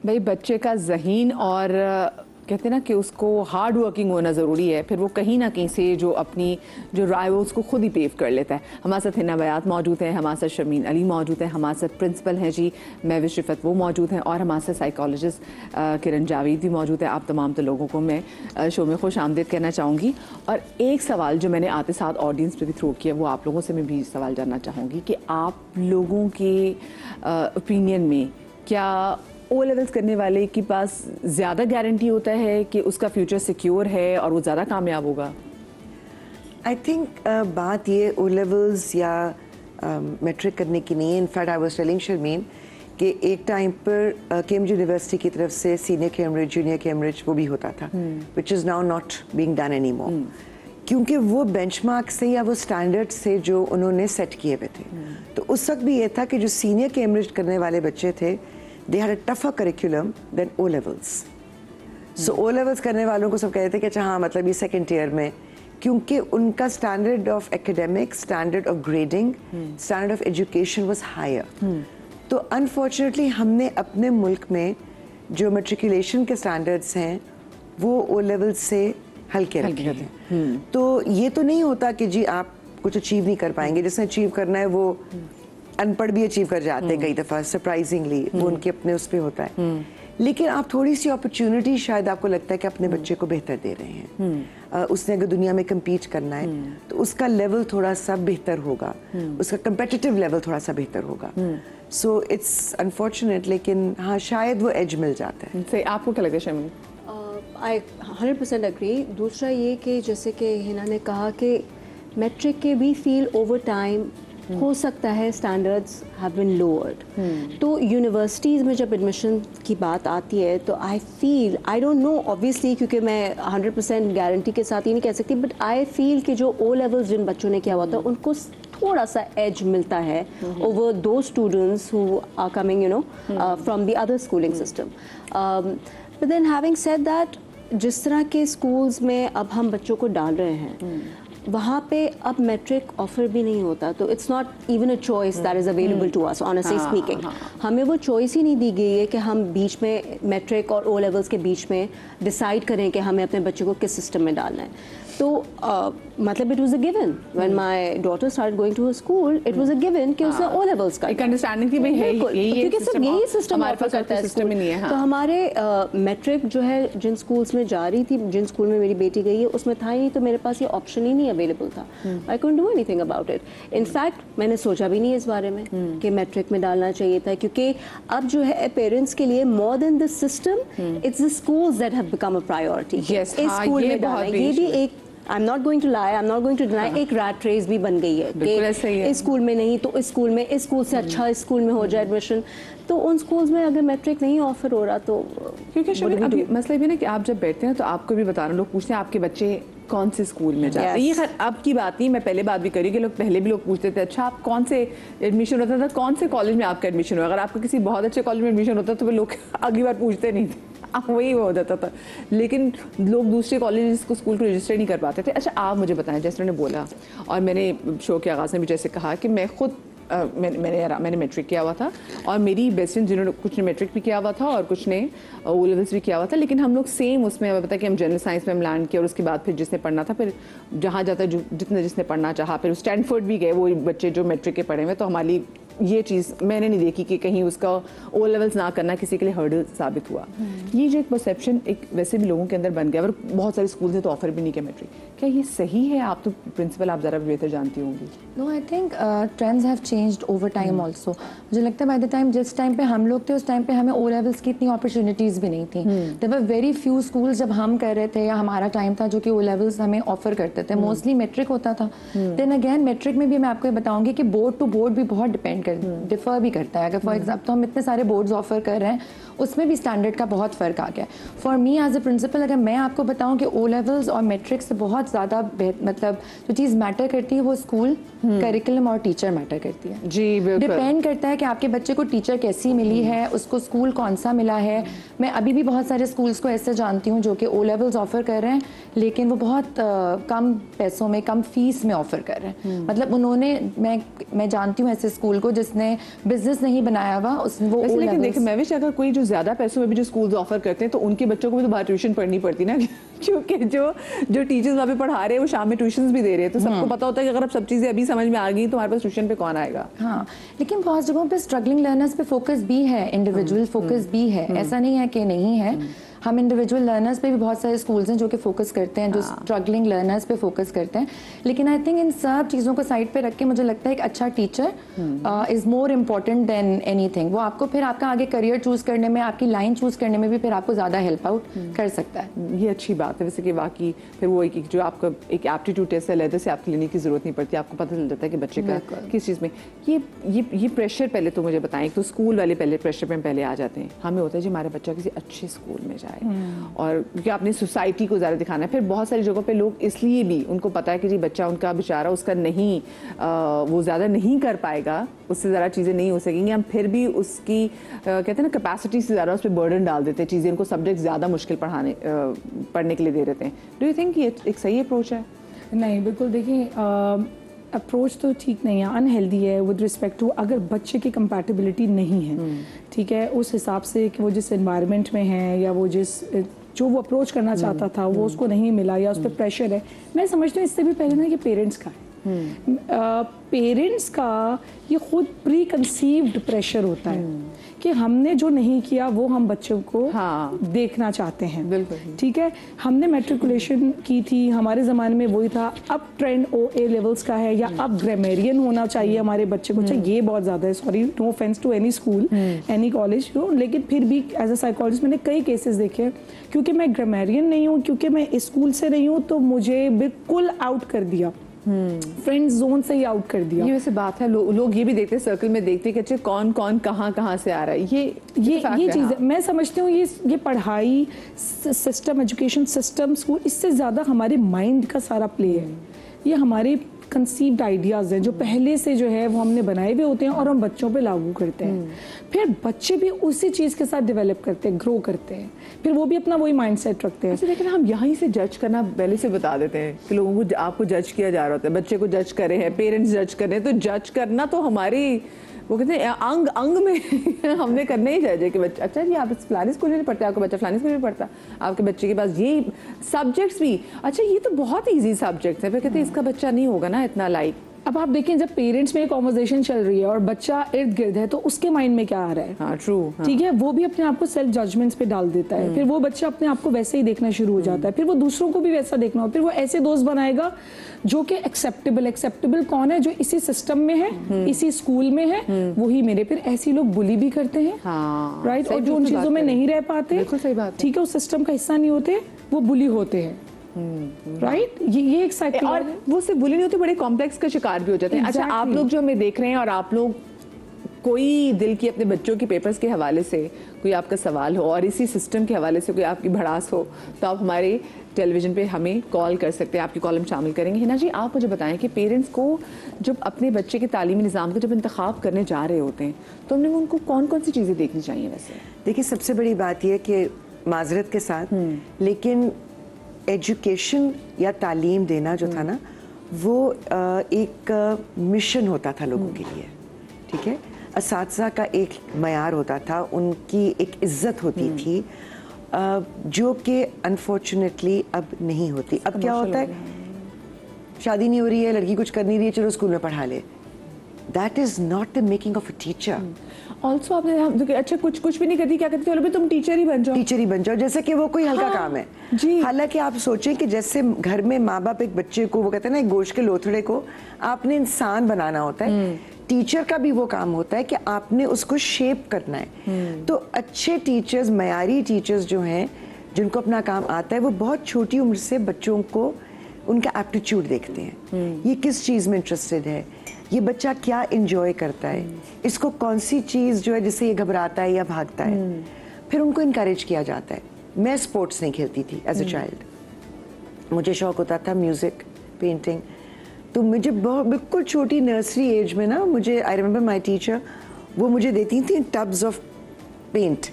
भाई बच्चे का ज़हीन और कहते हैं ना कि उसको हार्ड वर्किंग होना ज़रूरी है, फिर वो कहीं ना कहीं से जो अपनी जो राय वो उसको खुद ही पेव कर लेता है। हमारे साथ हिना बयात मौजूद हैं, हमारे साथ शर्मीन अली मौजूद हैं, हमारे साथ प्रिंसिपल हैं जी महविश रिफत वो मौजूद हैं, और हमारे साथ साइकोलॉजिस्ट किरण जावेद भी मौजूद है। आप तमाम तो लोगों को मैं शो में खुश आमदीद कहना चाहूँगी। और एक सवाल जो मैंने आते साथ ऑडियंस पे भी थ्रो किया, वो आप लोगों से मैं भी सवाल जानना चाहूँगी कि आप लोगों के ओपिनियन में क्या ओ लेवल्स करने वाले के पास ज़्यादा गारंटी होता है कि उसका फ्यूचर सिक्योर है और वो ज़्यादा कामयाब होगा? आई थिंक बात ये ओ लेवल्स या मैट्रिक करने की नहीं है। In fact I was telling Sharmeen कि एक टाइम पर कैम्ब्रिज यूनिवर्सिटी की तरफ से सीनियर कैम्ब्रिज, जूनियर कैम्ब्रिज वो भी होता था, which is now not being done any more, क्योंकि वो बेंचमार्क से या वो स्टैंडर्ड से जो उन्होंने सेट किए हुए थे। तो उस वक्त भी ये था कि जो सीनियर कैम्ब्रिज करने वाले बच्चे थे, they had a tougher curriculum than O levels. So O levels करने वालों को सब कहते थे कि अच्छा हाँ मतलब ये सेकेंड ईयर में, क्योंकि उनका standard of academic, standard of grading, standard of education was higher. तो अनफॉर्चुनेटली हमने अपने मुल्क में जो मेट्रिकुलेशन के स्टैंडर्ड्स हैं वो O levels से हल्के रखे थे। तो ये तो नहीं होता कि जी आप कुछ अचीव नहीं कर पाएंगे, जिसने अचीव करना है वो अनपढ़ भी अचीव कर जाते हैं कई दफ़ा, सरप्राइजिंगली वो उनके अपने उस पर होता है। लेकिन आप थोड़ी सी अपॉर्चुनिटी शायद आपको लगता है कि अपने बच्चे को बेहतर दे रहे हैं, उसने अगर दुनिया में कम्पीट करना है तो उसका लेवल थोड़ा सा बेहतर होगा, उसका कम्पिटिटिव लेवल थोड़ा सा बेहतर होगा। सो इट्स अनफॉर्चुनेट, लेकिन हाँ शायद वो एज मिल जाता है। सही, आपको क्या लगता है शर्मीन? आई 100% एग्री। दूसरा ये कि जैसे कि हिना ने कहा कि मैट्रिक के भी फील ओवर टाइम हो सकता है स्टैंडर्ड्स हैव बीन लोअर्ड। तो यूनिवर्सिटीज़ में जब एडमिशन की बात आती है तो I feel, I don't know obviously, क्योंकि मैं 100% गारंटी के साथ ये नहीं कह सकती, बट आई फील कि जो ओ लेवल्स जिन बच्चों ने किया हुआ था उनको थोड़ा सा एज मिलता है ओवर दो students who are coming you know from the other schooling system. But then having said that, जिस तरह के स्कूल्स में अब हम बच्चों को डाल रहे हैं वहाँ पे अब मैट्रिक ऑफर भी नहीं होता, तो it's not even a choice that is available to us honestly speaking. हमें वो चॉइस ही नहीं दी गई है कि हम बीच में मैट्रिक और ओ लेवल्स के बीच में डिसाइड करें कि हमें अपने बच्चे को किस सिस्टम में डालना है। तो मतलब it was a given when my daughter started going to a school, it was a given कि उसे ओ लेवल्स का एक अंडरस्टैंडिंग थी भाई, क्योंकि सब यही सिस्टम ऑफर करता है सिस्टम ही नहीं है। तो हमारे मैट्रिक जो है जिन स्कूल्स में जा रही थी, जिन स्कूल में मेरी बेटी गई है उसमें था ही नहीं, तो मेरे पास ये ऑप्शन ही नहीं अवेलेबल था। I couldn't do anything about it. In fact मैंने सोचा भी नहीं इस बारे में कि मैट्रिक में डालना चाहिए था, क्योंकि अब जो है पेरेंट्स के लिए more than the system, it's the schools that have become a priority. इस स्कूल में डालना, ये भी एक, I am not going to lie, I am not going to deny, एक रैट रेस भी बन गई है कि इस स्कूल में नहीं तो इस स्कूल में, इस स्कूल से अच्छा इस स्कूल में हो जाए एडमिशन। तो उन स्कूल्स में अगर मैट्रिक नहीं ऑफर हो रहा तो क्योंकि अभी मसला भी ना कि आप जब बैठते हैं तो आपको भी बता रहे, लोग पूछते हैं आपके बच्चे कौन से स्कूल में जाते हैं। ये खैर अब की बात नहीं, मैं पहले बात भी करी कि लोग पहले भी लोग पूछते थे अच्छा आप कौन से एडमिशन होता था, कौन से कॉलेज में आपका एडमिशन हो। अगर आपका किसी बहुत अच्छे कॉलेज में एडमिशन होता तो वो लोग अगली बार पूछते नहीं थे, वही हो जाता था। लेकिन लोग दूसरे कॉलेज को, स्कूल को रजिस्टर नहीं कर पाते थे। अच्छा आप मुझे बताएं, जैसे उन्होंने बोला और मैंने शो के आगाज़ में भी जैसे कहा कि मैं खुद मैंने मैट्रिक किया हुआ था और मेरी बेस्ट फ्रेंड जिन्होंने कुछ ने मैट्रिक भी किया हुआ था और कुछ ने ओ लेवल्स भी किया हुआ था, लेकिन हम लोग सेम उसमें हमें पता है कि हम जनरल साइंस में हम लैंड किया और उसके बाद फिर जिसने पढ़ना था फिर जहाँ जाता जिसने पढ़ना चाहा, फिर स्टैनफोर्ड भी गए वो बच्चे जो मैट्रिक के पढ़े हुए। तो हमारी ये चीज़ मैंने नहीं देखी कि कहीं उसका ओ लेवल्स ना करना किसी के लिए हर्डल साबित हुआ। ये जो एक परसेप्शन एक वैसे भी लोगों के अंदर बन गया, और बहुत सारे स्कूल थे तो ऑफर भी नहीं किया मैट्रिक, क्या ये सही है? आप तो प्रिंसिपल, आप ज़रा बेहतर जानती होंगी। No, I think trends have changed over time also. मुझे लगता है बाय द टाइम जिस टाइम पे हम लोग थे उस टाइम पे हमें ओ लेवल्स की इतनी अपॉर्चुनिटीज़ भी नहीं थी। There were very few schools जब हम कर रहे थे या हमारा टाइम था जो कि ओ लेवल्स हमें ऑफर करते थे, मोस्टली मैट्रिक होता था। देन अगेन मैट्रिक में भी मैं आपको बताऊंगी कि बोर्ड टू बोर्ड भी बहुत डिफर भी करता है। अगर फॉर एग्जाम्पल तो हम इतने सारे बोर्ड्स ऑफर कर रहे हैं उसमें भी स्टैंडर्ड का बहुत फ़र्क आ गया। For me as a principal अगर मैं आपको बताऊं कि ओ लेवल्स और मैट्रिक से बहुत ज़्यादा मतलब जो चीज़ मैटर करती है वो स्कूल करिकुलम और टीचर मैटर करती है। जी बिल्कुल, डिपेंड करता है कि आपके बच्चे को टीचर कैसी मिली है, उसको स्कूल कौन सा मिला है। मैं अभी भी बहुत सारे स्कूल्स को ऐसे जानती हूँ जो कि ओ लेवल्स ऑफर कर रहे हैं लेकिन वो बहुत कम पैसों में, कम फीस में ऑफर कर रहे हैं। मतलब उन्होंने, मैं जानती हूँ ऐसे स्कूल को जिसने बिजनेस नहीं बनाया हुआ वो लेकिन देखिए मैं भी अगर कोई जो ज्यादा पैसों में भी जो स्कूल्स ऑफर करते हैं तो उनके बच्चों को भी तो बाहर ट्यूशन पढ़नी पड़ती ना क्योंकि जो टीचर्स वहाँ पे पढ़ा रहे हैं वो शाम में ट्यूशंस भी दे रहे हैं, तो सबको पता होता है कि अगर अब सब चीजें अभी समझ में आ गई तो हमारे पास ट्यूशन पे कौन आएगा। हाँ, लेकिन बहुत जगहों पे स्ट्रगलिंग लर्नर्स पे फोकस भी है, इंडिविजुअल फोकस भी है, ऐसा नहीं है कि नहीं है। हम इंडिविजुअल लर्नर्स पे भी बहुत सारे स्कूल्स हैं जो कि फोकस करते हैं, जो स्ट्रगलिंग लर्नर्स पे फोकस करते हैं, लेकिन आई थिंक इन सब चीज़ों को साइड पे रख के मुझे लगता है एक अच्छा teacher is more important than anything. वो आपको फिर आपका आगे करियर चूज़ करने में, आपकी लाइन चूज़ करने में भी फिर आपको ज़्यादा हेल्प आउट कर सकता है। ये अच्छी बात है वैसे कि वाकई फिर वो एक जो आपका एक एप्टीट्यूड टेस्ट है अलग से आपके लेने की ज़रूरत नहीं पड़ती, आपको पता चल जाता है कि बच्चे का किस चीज़ में ये प्रेशर। पहले तो मुझे बताएं, तो स्कूल वाले पहले प्रेशर पे पहले आ जाते हैं, हमें होता है जी हमारा बच्चा किसी अच्छे स्कूल में जाए और क्योंकि आपने सोसाइटी को ज़्यादा दिखाना है। फिर बहुत सारी जगहों पे लोग इसलिए भी उनको पता है कि जी बच्चा उनका बेचारा उसका नहीं वो ज़्यादा नहीं कर पाएगा, उससे ज़्यादा चीज़ें नहीं हो सकेंगी, हम फिर भी उसकी कहते हैं ना कैपेसिटी से ज़्यादा उस पर बर्डन डाल देते हैं, चीज़ें उनको सब्जेक्ट ज़्यादा मुश्किल पढ़ने के लिए दे देते हैं। डू यू थिंक ये एक सही अप्रोच है? नहीं, बिल्कुल देखिए अप्रोच तो ठीक नहीं है, अनहेल्दी है विद रिस्पेक्ट टू अगर बच्चे की कंपैटिबिलिटी नहीं है, ठीक है, उस हिसाब से कि वो जिस एनवायरनमेंट में है या वो जो वो अप्रोच करना चाहता था वो उसको नहीं मिला या उस पर प्रेशर है। मैं समझती हूँ इससे भी पहले ना कि पेरेंट्स का है, पेरेंट्स का ये खुद प्री कंसीव्ड प्रेशर होता है कि हमने जो नहीं किया वो हम बच्चों को देखना चाहते हैं। बिल्कुल ठीक है, हमने मैट्रिकुलेशन की थी, हमारे ज़माने में वही था, अब ट्रेंड OA लेवल्स का है या अब ग्रामेरियन होना चाहिए हमारे बच्चे को, चाहिए ये बहुत ज़्यादा है, sorry no offence to any school any college, लेकिन फिर भी एज अ साइकोलॉजिस्ट मैंने कई केसेस देखे, क्योंकि मैं ग्रामेरियन नहीं हूँ, क्योंकि मैं स्कूल से नहीं हूँ, तो मुझे बिल्कुल आउट कर दिया, फ्रेंड जोन से ही आउट कर दिया। ये वैसे बात है, लोग ये भी देखते हैं, सर्कल में देखते हैं कि अच्छा कौन कौन कहाँ से आ रहा है। ये चीज़ है। मैं समझती हूँ ये पढ़ाई सिस्टम, एजुकेशन सिस्टम, स्कूल, इससे ज़्यादा हमारे माइंड का सारा प्ले है। ये हमारे कंसीव्ड आइडियाज़ हैं जो पहले से जो है वो हमने बनाए हुए होते हैं और हम बच्चों पे लागू करते हैं, फिर बच्चे भी उसी चीज़ के साथ डेवलप करते हैं, ग्रो करते हैं, फिर वो भी अपना वही माइंडसेट रखते हैं। लेकिन हम यहीं से जज करना पहले से बता देते हैं कि लोगों को आपको जज किया जा रहा होता है, बच्चे को जज कर रहे हैं, पेरेंट्स जज कर रहे हैं, तो जज करना तो हमारी वो कहते हैं अंग में हमने करना ही चाहिए कि बच्चा अच्छा जी आप फलानी स्कूल में पढ़ते हैं, आपका बच्चा फलानी स्कूल में पढ़ता है, आपके बच्चे के पास ये सब्जेक्ट्स भी अच्छा ये तो बहुत ईजी सब्जेक्ट्स है, फिर कहते हैं इसका बच्चा नहीं होगा ना इतना लाइक। अब आप देखें जब पेरेंट्स में कॉन्वर्सेशन चल रही है और बच्चा इर्द गिर्द है तो उसके माइंड में क्या आ रहा है? हाँ, ट्रू। ठीक है, वो भी अपने आप को सेल्फ जजमेंट्स पे डाल देता है, फिर वो बच्चा अपने आप को वैसे ही देखना शुरू हो जाता है, फिर वो दूसरों को भी वैसा देखना हो, फिर वो ऐसे दोस्त बनाएगा जो कि एक्सेप्टेबल कौन है, जो इसी सिस्टम में है, इसी स्कूल में है, वही मेरे। फिर ऐसे लोग बुली भी करते हैं, राइट, और जो उन चीजों में नहीं रह पाते, ठीक है, उस सिस्टम का हिस्सा नहीं होते, वो बुली होते हैं, राइट। ये एक साइकिल, और वो सिर्फ बुली नहीं होते, बड़े कॉम्प्लेक्स का शिकार भी हो जाते हैं। अच्छा, आप लोग जो हमें देख रहे हैं और आप लोग कोई दिल की अपने बच्चों की पेपर्स के हवाले से कोई आपका सवाल हो और इसी सिस्टम के हवाले से कोई आपकी भड़ास हो, तो आप हमारे टेलीविज़न पे हमें कॉल कर सकते हैं, आपकी कॉलम शामिल करेंगे। हिना जी, आप मुझे बताएं कि पेरेंट्स को जब अपने बच्चे के तालीमी निज़ाम को जब इंतखाब करने जा रहे होते हैं तो हमने उनको कौन कौन सी चीज़ें देखनी चाहिए? वैसे देखिए, सबसे बड़ी बात यह कि माजरत के साथ, लेकिन एजुकेशन या तालीम देना जो था ना, वो एक मिशन होता था लोगों के लिए, ठीक है। असातिज़ा का एक मयार होता था, उनकी एक इज्जत होती थी, जो कि अनफॉर्चुनेटली अब नहीं होती। अब क्या होता है, शादी नहीं हो रही है, लड़की कुछ कर नहीं रही है, चलो स्कूल में पढ़ा ले। That is not the making of a teacher. Also आपने अच्छा कुछ भी नहीं करती, क्या कहते, चलो भी तुम टीचर ही बन जाओ, जैसे कि वो कोई हल्का काम है जी। हालांकि आप सोचें कि जैसे घर में माँ बाप एक बच्चे को, वो कहते हैं ना, एक गोश्त के लोथड़े को आपने इंसान बनाना होता है, टीचर का भी वो काम होता है कि आपने उसको शेप करना है। तो अच्छे टीचर्स, मयारी टीचर्स जो हैं, जिनको अपना काम आता है, वो बहुत छोटी उम्र से बच्चों को उनका एप्टीट्यूड देखते हैं, ये किस चीज़ में इंटरेस्टेड है, ये बच्चा क्या इंजॉय करता है, इसको कौन सी चीज़ जो है जिससे ये घबराता है या भागता है, फिर उनको इनकरेज किया जाता है। मैं स्पोर्ट्स नहीं खेलती थी एज अ चाइल्ड, मुझे शौक होता था म्यूज़िक, पेंटिंग, तो मुझे बहुत बिल्कुल छोटी नर्सरी एज में ना, मुझे आई रिमेंबर माई टीचर, वो मुझे देती थी टब्स ऑफ पेंट,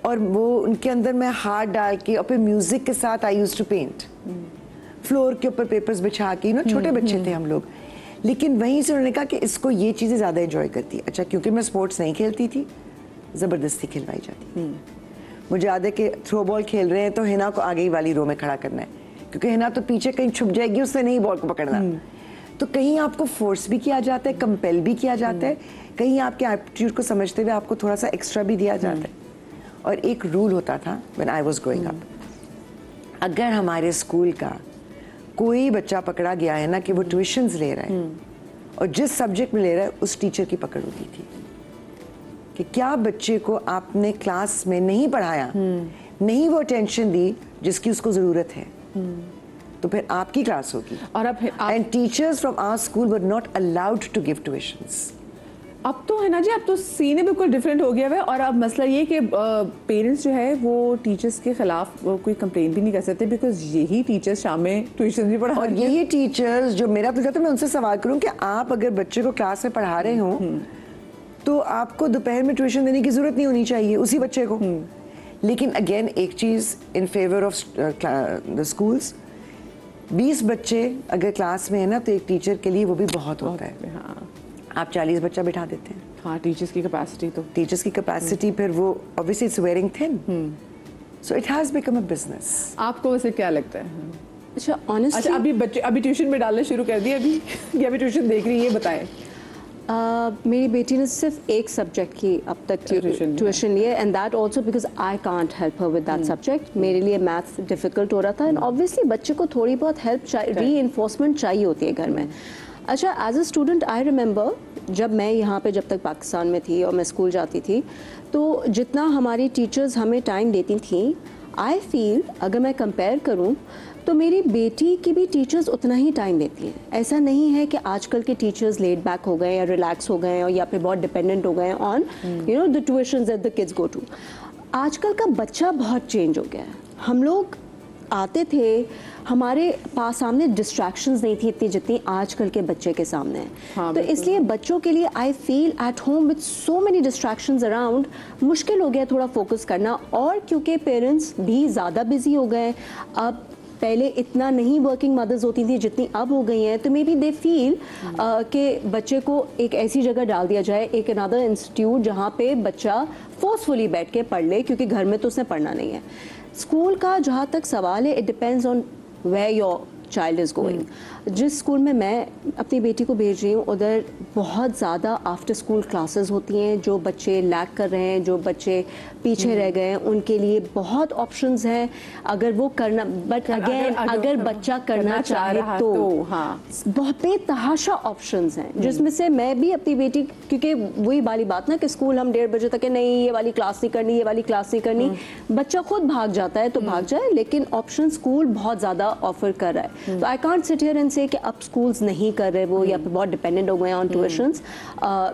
और वो उनके अंदर मैं हाथ डाल के और फिर म्यूज़िक के साथ I used to paint, floor के ऊपर पेपर्स बिछा के, छोटे बच्चे थे हम लोग, लेकिन वहीं से उन्होंने कहा कि इसको ये चीज़ें ज़्यादा एंजॉय करती है। अच्छा, क्योंकि मैं स्पोर्ट्स नहीं खेलती थी, ज़बरदस्ती खिलवाई जाती थी। मुझे याद है कि थ्रो बॉल खेल रहे हैं तो हिना को आगे वाली रो में खड़ा करना है, क्योंकि हिना तो पीछे कहीं छुप जाएगी, उससे नहीं बॉल को पकड़ना। तो कहीं आपको फोर्स भी किया जाता है, कंपेल भी किया जाता है, कहीं आपके एप्टीट्यूड को समझते हुए आपको थोड़ा सा एक्स्ट्रा भी दिया जाता है। और एक रूल होता था when I was growing up, अगर हमारे स्कूल का कोई बच्चा पकड़ा गया है ना कि वो ट्यूशन्स ले रहा है और जिस सब्जेक्ट में ले रहा है उस टीचर की पकड़ होती थी कि क्या बच्चे को आपने क्लास में नहीं पढ़ाया, नहीं वो अटेंशन दी जिसकी उसको ज़रूरत है, तो फिर आपकी क्लास होगी। और अब and teachers from our school were not allowed to give tuitions. अब तो है ना जी, अब तो सीन बिल्कुल डिफरेंट हो गया है। और अब मसला ये कि पेरेंट्स जो है वो टीचर्स के खिलाफ कोई कंप्लेन भी नहीं कर सकते, बिकॉज यही टीचर्स शाम में ट्यूशन भी पढ़ा। और यही टीचर्स जो मेरा पूछा तो मैं उनसे सवाल करूं कि आप अगर बच्चे को क्लास में पढ़ा रहे हो तो आपको दोपहर में ट्यूशन देने की जरूरत नहीं होनी चाहिए उसी बच्चे को। लेकिन अगेन एक चीज in favour of the schools, 20 बच्चे अगर क्लास में है ना तो एक टीचर के लिए वो भी बहुत होता है। हाँ, आप 40 बच्चा बिठा देते हैं। हाँ, टीचर्स की कैपेसिटी तो टीचर्स की कैपेसिटी फिर वो obviously it's wearing thin, so it has become a business. आपको वैसे क्या लगता है? अच्छा, ऑनेस्टली अच्छा, अभी बच्चे अभी ट्यूशन में डालना शुरू कर दिया अभी या अभी ट्यूशन देख रही है, ये बताएं। मेरी बेटी ने सिर्फ एक सब्जेक्ट की अब तक ट्यूशन ली है, and that also because I can't help her with that subject. मेरे लिए मैथ्स डिफिकल्ट हो रहा था, एंड ऑब्वियसली बच्चे को थोड़ी बहुत हेल्प री-इन्फोर्समेंट चाहिए होती है घर में। अच्छा, as a student I remember जब मैं यहाँ पे जब तक पाकिस्तान में थी और मैं स्कूल जाती थी, तो जितना हमारी टीचर्स हमें टाइम देती थी, आई फील अगर मैं कंपेयर करूँ तो मेरी बेटी की भी टीचर्स उतना ही टाइम देती हैं। ऐसा नहीं है कि आजकल के टीचर्स लेट बैक हो गए या रिलैक्स हो गए या फिर बहुत डिपेंडेंट हो गए on you know the tuitions that the kids go to. आजकल का बच्चा बहुत चेंज हो गया है। हम लोग आते थे, हमारे पास सामने डिस्ट्रैक्शंस नहीं थी इतनी जितनी आजकल के बच्चे के सामने है। हाँ, तो इसलिए बच्चों के लिए I feel at home with so many distractions around मुश्किल हो गया थोड़ा फोकस करना। और क्योंकि पेरेंट्स भी ज़्यादा बिजी हो गए, अब पहले इतना नहीं वर्किंग मदर्स होती थी जितनी अब हो गई हैं, तो मे बी दे फील कि बच्चे को एक ऐसी जगह डाल दिया जाए, एक अनदर इंस्टीट्यूट जहाँ पे बच्चा फोर्सफुली बैठ के पढ़ ले, क्योंकि घर में तो उसने पढ़ना नहीं है। स्कूल का जहाँ तक सवाल है, it depends on where your child is going. जिस स्कूल में मैं अपनी बेटी को भेज रही हूँ उधर बहुत ज़्यादा आफ्टर स्कूल क्लासेस होती हैं। जो बच्चे लैग कर रहे हैं, जो बच्चे पीछे रह गए हैं, उनके लिए बहुत ऑप्शंस हैं अगर वो करना, बट अगेन अगर बच्चा करना चाहे तो हाँ, बहुत बेतहाशा ऑप्शंस हैं, जिसमें से मैं भी अपनी बेटी, क्योंकि वही वाली बात ना कि स्कूल हम 1:30 बजे तक है, नहीं ये वाली क्लास नहीं करनी, ये वाली क्लास नहीं करनी, बच्चा खुद भाग जाता है तो भाग जाए, लेकिन ऑप्शन स्कूल बहुत ज़्यादा ऑफर कर रहा है। तो I can't sit here and से कि अब स्कूल्स नहीं कर रहे वो या बहुत डिपेंडेंट हो गए ऑन ट्यूशंस।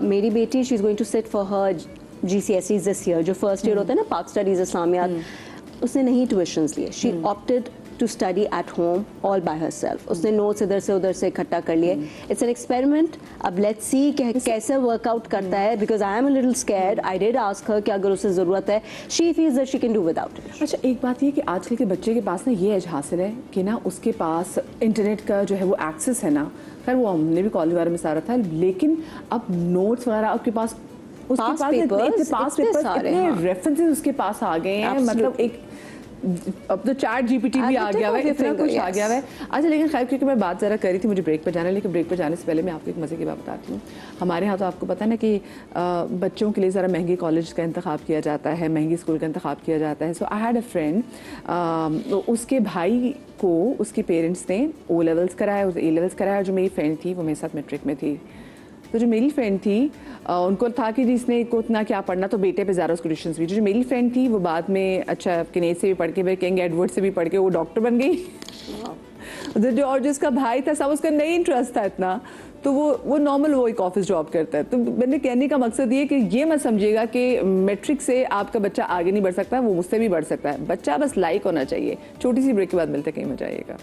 मेरी बेटी she is going to sit for her GCSEs this year, जो फर्स्ट ईयर होता है ना पाक स्टडीज इस्लामियात, उसने नहीं ट्यूशंस लिए। She opted to study at home all by herself. उसने नोट्स इधर से उधर से इकट्ठा कर लिए। इट्स एन एक्सपेरिमेंट, अब लेट्स सी कि कैसे वर्कआउट करता है, because I am a little scared. I did ask her कि अगर उसे ज़रूरत है, she feels that she can do without it. अच्छा, एक बात ये कि आजकल के बच्चे के पास ना ये एज हासिल है कि ना उसके पास इंटरनेट का जो है वो एक्सेस है ना, खैर वो हमने भी कॉलेज वगैरह में सारा था, लेकिन अब नोट्स वगैरह आपके पास, उसके पास इतने रेफरेंसेस उसके पास आ गए हैं, मतलब एक अब तो चैट GPT भी आ गया है, इतना कुछ आ गया है। अच्छा, लेकिन खैर क्योंकि मैं बात ज़रा कर रही थी, मुझे ब्रेक पर जाना है, लेकिन ब्रेक पर जाने से पहले मैं आपको एक मज़े की बात बताती हूँ। हमारे यहाँ तो आपको पता है ना कि बच्चों के लिए ज़रा महंगे कॉलेज का इंतखाब किया जाता है, महंगी स्कूल का इंतखाब किया जाता है। सो आई हैड अ फ्रेंड, उसके भाई को उसके पेरेंट्स ने O लेवल्स कराया, A लेवल्स कराया। जो मेरी फ्रेंड थी वो मेरे साथ मैट्रिक में थी, तो जो मेरी फ्रेंड थी उनको था कि जिसने को इतना क्या पढ़ना, तो बेटे पे ज़्यादा उसको ट्यूशन्स भी। जो मेरी फ्रेंड थी वो बाद में अच्छा किनेज से भी पढ़ के, किंग एडवर्ड से भी पढ़ के वो डॉक्टर बन गई। जो और जिसका भाई था सब उसका नहीं इंटरेस्ट था इतना, तो वो नॉर्मल वो एक ऑफिस जॉब करता है। तो मैंने कहने का मकसद ये कि ये मत समझिएगा कि मैट्रिक से आपका बच्चा आगे नहीं बढ़ सकता, वो मुझसे भी बढ़ सकता है। बच्चा बस लाइक होना चाहिए। छोटी सी ब्रेक के बाद मिलते, कहीं मजा आइएगा।